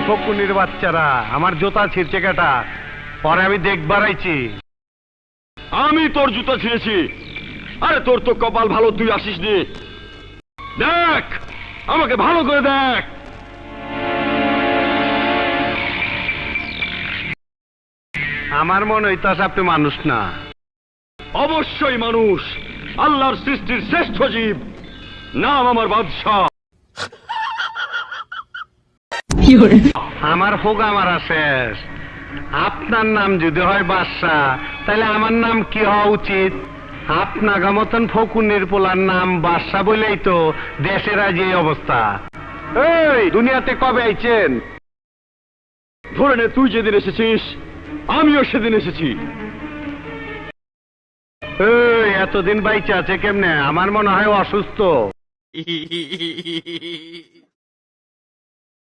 ফকুনির বাচ্চারা, আমার জুতা ছিঁড়ছে কেটা? পরে আমি দেখবার আইছি। আমি তোর জুতা ছিঁড়েছি? আরে তোর তো কপাল ভালো, তুই আসিস নি। দেখ, আমাকে ভালো করে দেখ। আমার মনে হইতাছে আপনি মানুষ না। অবশ্যই মানুষ, আল্লাহর সৃষ্টির শ্রেষ্ঠ জীব। নাম আমার বাদশাহ। আমার হোক আমার শেষ। আপনার নাম যদি হয় বাদশাহ, তাহলে আমার নাম কি হওয়া উচিত? আপনাগা মতন ফকুনির পোলার নাম বাদশাহ বলেই তো দেশের আজ এই অবস্থা। এই দুনিয়াতে কবে আইছেন? ধরে নে, তুই যেদিন এসেছিস আমিও সেদিন এসেছি। এই এতদিন বাইচে আছে কেমনে? আমার মনে হয় অসুস্থ।